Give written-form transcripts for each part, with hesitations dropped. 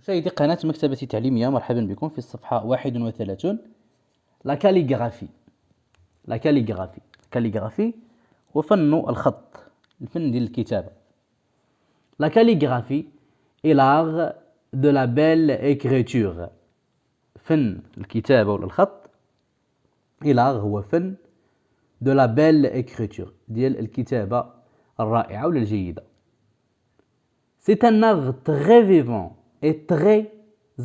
مشاهدي قناة مكتبة تعليمية، مرحبا بكم في الصفحة 31. لا كاليغرافي. لا كاليغرافي. كاليغرافي هو فن الخط، الفن ديال الكتابة. لا كاليغرافي est l'art de la belle écriture. فن الكتابة ولا الخط. l'art هو فن de la belle écriture، ديال الكتابة الرائعة ولا الجيدة. C'est un art très vivant et très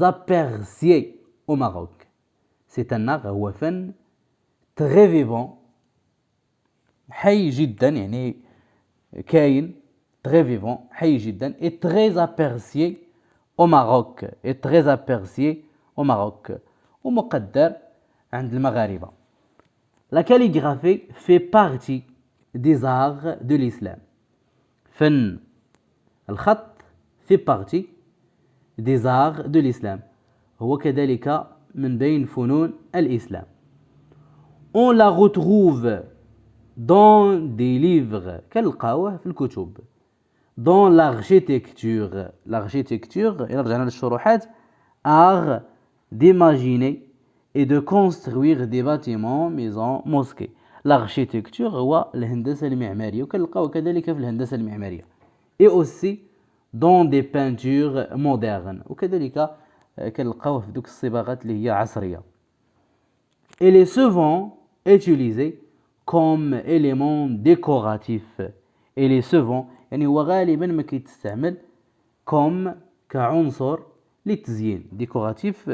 apprécié au Maroc. C'est un art هو فن très vivant، حي جدا، يعني كاين، très vivant حي جدا، et très apprécié au Maroc، et très apprécié au Maroc، ومقدر عند المغاربة. La calligraphie fait partie des arts de l'islam. فن الخط fait partie des arts de l'islam، هو كذلك من بين فنون الإسلام. On la retrouve dans des livres، كنلقاوه في الكتب. dans l'architecture. l'architecture إلا رجعنا للشروحات، art d'imaginer et de construire des bâtiments، maisons، mosquées. l'architecture هو الهندسة المعمارية، وكنلقاوه كذلك في الهندسة المعمارية. et aussi dans des peintures modernes، وكذلك كنلقاوه في دوك الصباغات اللي هي عصرية. Elle est souvent utilisée comme élément décoratif. Elle est souvent يعني هو غالبا ما كيتستعمل comme كعنصر للتزيين، décoratif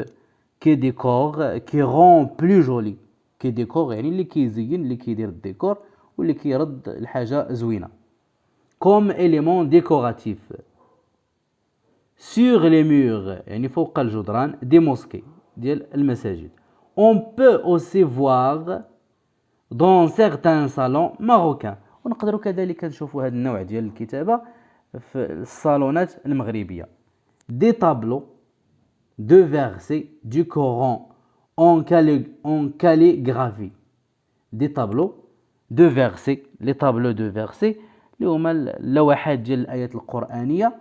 كديكور، qui rend plus joli. كديكور يعني اللي كيزين، اللي كيدير الديكور واللي كيرد الحاجة زوينة. comme élément décoratif sur les murs، يعني فوق الجدران، des mosquées ديال المساجد. On peut aussi voir dans certains salons marocains، ونقدروا كذلك نشوفوا هذا النوع ديال الكتابة في الصالونات المغربية. des tableaux de versets du Coran en calligraphie. des tableaux de versets، les tableaux de versets اللي هما اللوحات ديال الآيات القرآنية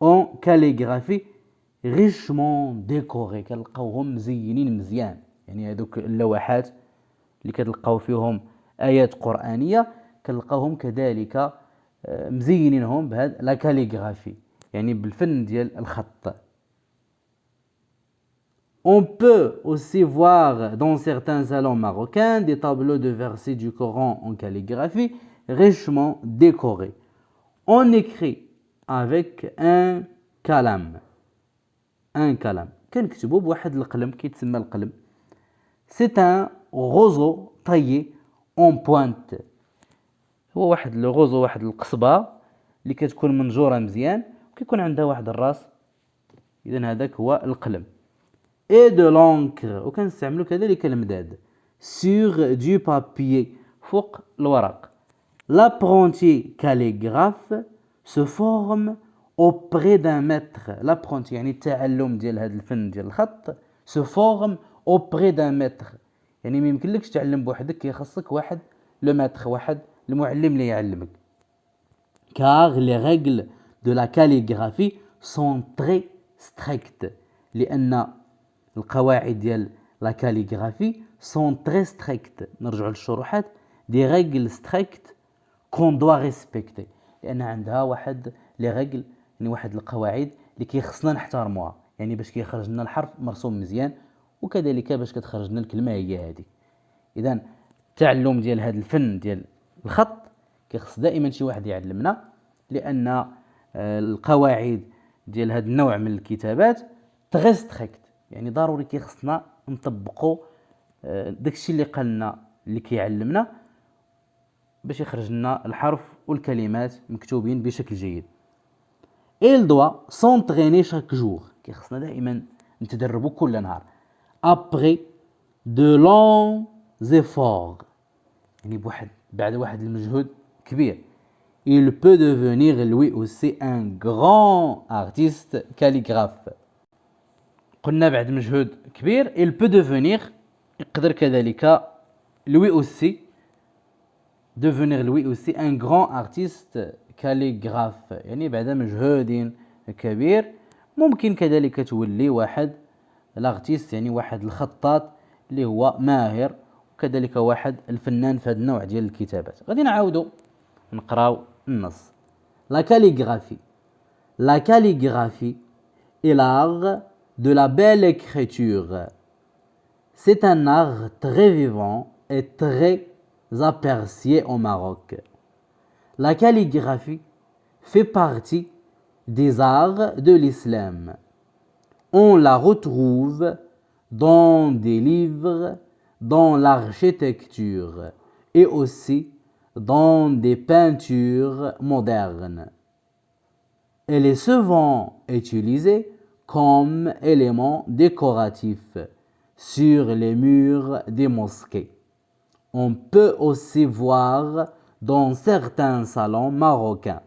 en calligraphie richement décorés، كنلقاوهم مزينين مزيان، يعني هذوك اللوحات اللي كتلقاو فيهم آيات قرآنية كنلقاوهم كذلك مزينينهم بهذا لا كاليغرافي، يعني بالفن ديال الخط. On peut aussi voir dans certains salons marocains des tableaux de versets du Coran en calligraphie richement décorés. On écrit avec un كلام. un كلام كنكتبوا بواحد القلم كيتسمى القلم. c'est un roseau taillé en pointe. هو واحد الغوزو، واحد القصبة اللي كتكون منجورة مزيان وكيكون عندها واحد الراس، إذن هذاك هو القلم. et de l'encre، وكنستعملوا كذلك المداد. sur du papier، فوق الورق. l'apprenti calligraphe se forme auprès d'un maître. l'apprenti يعني التعلم ديال هذا الفن ديال الخط. se forme auprès d'un maître يعني ما يمكنلكش تعلم بوحدك، كيخصك واحد لو ماتر، واحد المعلم اللي يعلمك. car les règles de la calligraphie sont très strictes، لأن القواعد ديال la calligraphie sont très strictes. نرجع للشروحات. des règles strictes qu'on doit respecter، لأن عندها واحد les règles، يعني واحد القواعد اللي كيخصنا نحترموها، يعني باش كيخرج لنا الحرف مرسوم مزيان، وكذلك باش كتخرج لنا الكلمة هي هذه. إذن التعلم ديال هذا الفن ديال الخط كيخص دائما شي واحد يعلمنا، لأن القواعد ديال هذا النوع من الكتابات تغي ستريكت، يعني ضروري كيخصنا نطبقوا داكشي اللي قالنا، اللي كيعلمنا باش يخرج لنا الحرف والكلمات مكتوبين بشكل جيد. il doit s'entraîner chaque jour، كيخصنا دائما نتدربوا كل نهار. après de longs efforts، يعني بعد واحد المجهود كبير. il peut devenir lui aussi un grand artiste calligraphe. قلنا بعد مجهود كبير il peut devenir، يقدر كذلك lui aussi devenir lui aussi un grand artiste calligraphe، يعني بعد مجهود كبير ممكن كذلك تولي واحد لاغتيست، يعني واحد الخطاط اللي هو ماهر، وكذلك واحد الفنان في هذا النوع ديال الكتابات. غادي نعاودو نقراو النص. لا calligraphie. La calligraphie est l'art de la belle écriture. C'est un art très vivant et très apprécié au Maroc. La calligraphie fait partie des arts de l'islam. On la retrouve dans des livres, dans l'architecture et aussi dans des peintures modernes. Elle est souvent utilisée comme élément décoratif sur les murs des mosquées. On peut aussi voir dans certains salons marocains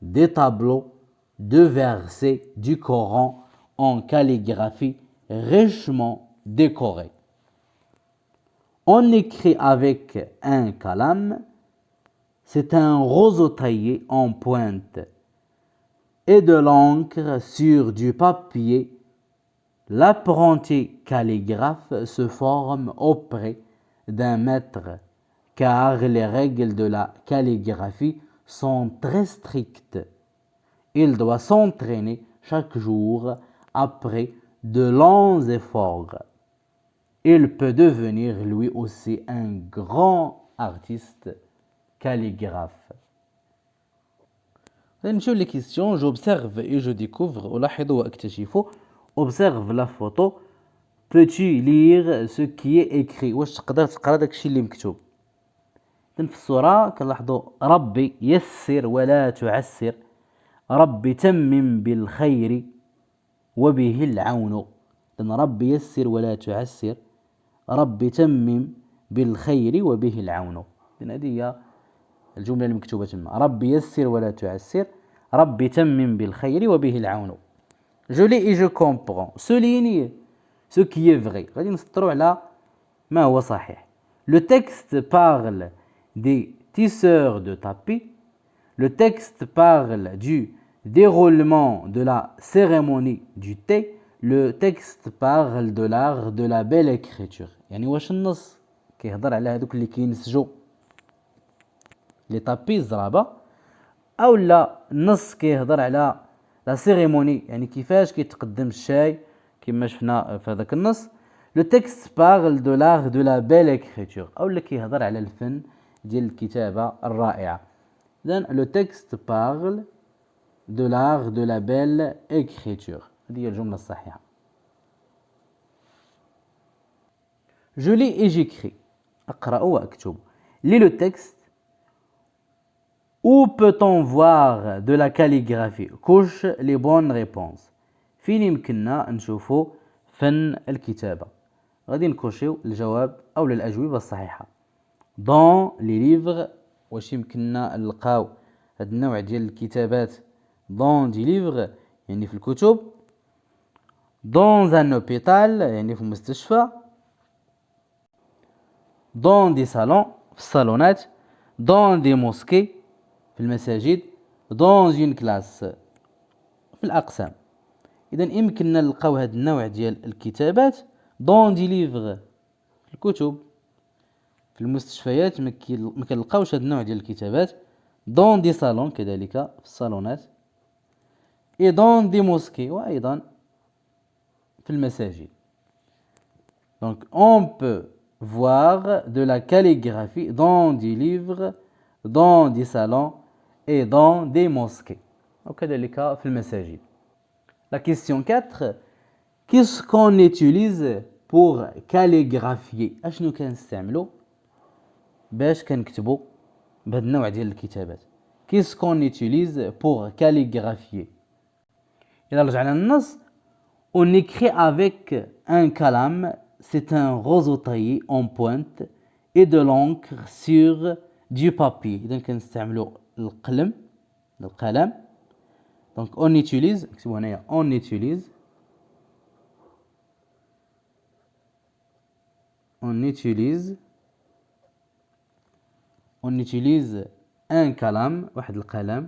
des tableaux de versets du Coran en calligraphie richement décorés. On écrit avec un kalam, c'est un roseau taillé en pointe, et de l'encre sur du papier. L'apprenti calligraphe se forme auprès d'un maître, car les règles de la calligraphie sont très strictes. Il doit s'entraîner chaque jour après de longs efforts. Il peut devenir lui aussi un grand artiste calligraphe. نمشيو les questions. J'observe et je découvre. ألاحظ وأكتشف. Observe la photo. Peux-tu lire ce qui est écrit؟ واش تقدر تقرا داكشي اللي مكتوب؟ إذن في الصورة كنلاحظوا ربي يسر ولا تعسر، ربي تمم بالخير وبه العون. إذن ربي يسر ولا تعسر، ربي تمم بالخير وبه العون. إذن هذه هي الجملة المكتوبة تما، ربي يسر ولا تعسر، ربي تمم بالخير وبه العون. Je lis et je comprends. Souligne ce qui est vrai. غادي نسطروا على ما هو صحيح. Le texte parle des tisseurs de tapis. Le texte parle du déroulement de la cérémonie du thé. Le texte parle de l'art de la belle écriture. يعني واش النص كيهضر على هذوك اللي كينسجوا لي طابي الزرابه، او لا النص كيهضر على لا سيريموني، يعني كيفاش كيتقدم الشاي كما شفنا في هذاك النص. لو تكست بارل دو لار دو لا بيل اكريتور، او اللي كيهضر على الفن ديال الكتابه الرائعه. اذن لو تكست بارل دو لار دو لا بيل اكريتور، هذه هي الجمله الصحيحه. جو لي اي جيكري، اقرا واكتب. لي لو تكست. Où peut-on voir de la calligraphie? Couche les bonnes réponses. فين يمكننا نشوفوا فن الكتابة؟ غادي نكوشيو الجواب أو الأجوبة الصحيحة. Dans les livres، واش يمكننا نلقاو هذا النوع ديال الكتابات dans des livres يعني في الكتب. Dans un hôpital يعني في المستشفى. Dans des salons في الصالونات. Dans des mosquées في المساجد. dans une classe في الأقسام. إذا يمكننا نلقاو هذا النوع ديال الكتابات dans des livres في الكتب. في المستشفيات ما كنلقاوش هذا النوع ديال الكتابات. dans des salons كذلك في الصالونات. et dans des mosquées وأيضا في المساجد. Donc on peut voir de la calligraphie dans des livres, dans des salons et dans des mosquées. وكذلك في المساجد. La question 4. Qu'est-ce qu'on utilise pour calligraphier؟ أشنو كنستعملو باش كنكتبو بهذا النوع ديال الكتابات؟ Qu'est-ce qu'on utilise pour calligraphier؟ إذا رجعنا للنص. On écrit avec un calame, c'est un roseau taillé en pointe et de l'encre sur du papier. إذا كنستعملو القلم. Donc on utilise، اكتبوا هنايا on utilise un calame، واحد القلم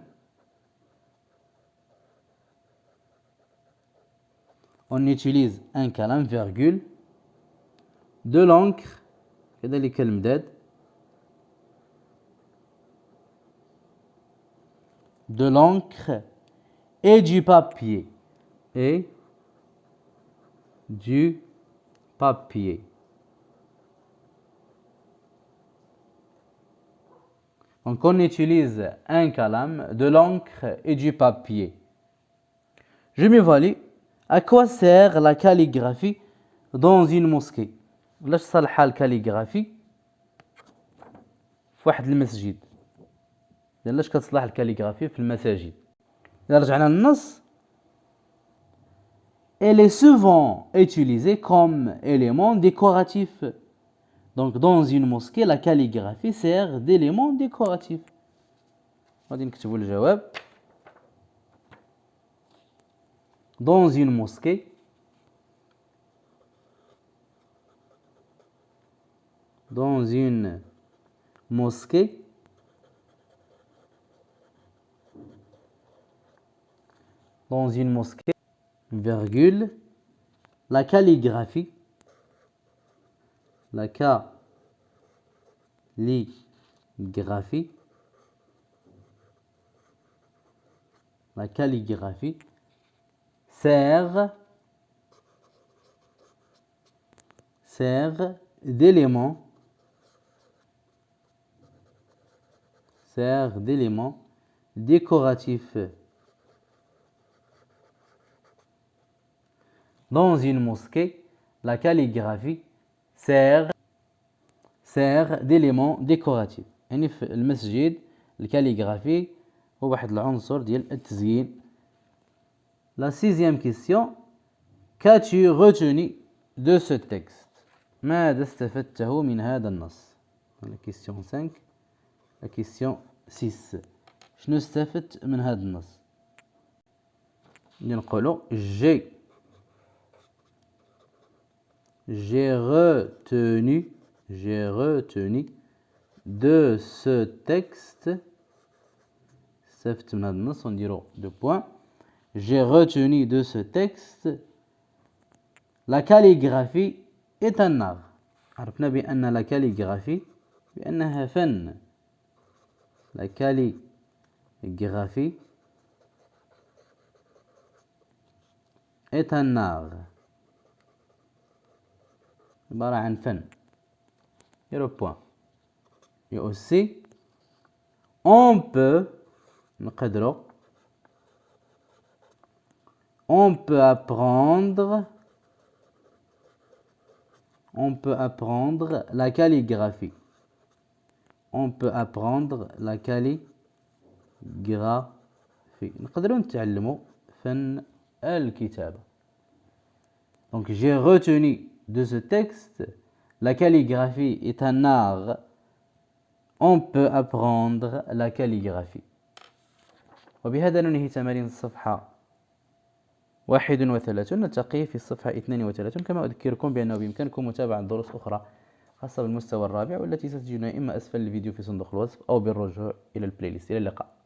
on utilise un calame, virgule, de l'encre, كذلك المداد, de l'encre et du papier. Et du papier. Donc on utilise un calame, de l'encre et du papier. Je m'évalue. À quoi sert la calligraphie dans une mosquée؟ لاش صالحة الكاليغرافي في واحد المسجد؟ لاش كتصلح الكاليغرافي في المساجد؟ إذا رجعنا للنص، elle est souvent utilisée comme élément décoratif. Donc dans une mosquée, la calligraphie sert d'élément décoratif. غادي نكتبوا الجواب. Dans une mosquée, dans une mosquée, dans une mosquée, virgule, la calligraphie, la calligraphie, la calligraphie sert d'élément décoratif. Dans une mosquée, la calligraphie sert d'élément décoratif. يعني في المسجد الكاليغرافي هو واحد العنصر ديال التزيين. La sixième question. Qu'as-tu retenu de ce texte? ماذا استفدته من هذا النص؟ La question 5. La question 6. شنو استفدت من هذا النص؟ نقولوا j'ai retenu de ce texte. استفدت من هذا النص ونديرو 2 points. J'ai retenu de ce texte la calligraphie est un art. عرفنا بأن la calligraphie بأنها فن. La calligraphie est un art. عبارة عن فن. يرو point. Et aussi on peut نقدروا on peut apprendre la calligraphie. On peut apprendre la calligraphie. نقدروا نتعلموا فن الكتابة. Donc j'ai retenu de ce texte la calligraphie est un art. On peut apprendre la calligraphie. وبهذا ننهي تمارين الصفحة 31. نلتقي في الصفحة 32. كما أذكركم بأنه بإمكانكم متابعة دروس أخرى خاصة بالمستوى الرابع والتي ستجدونها إما أسفل الفيديو في صندوق الوصف أو بالرجوع إلى البلاي ليست. إلى اللقاء.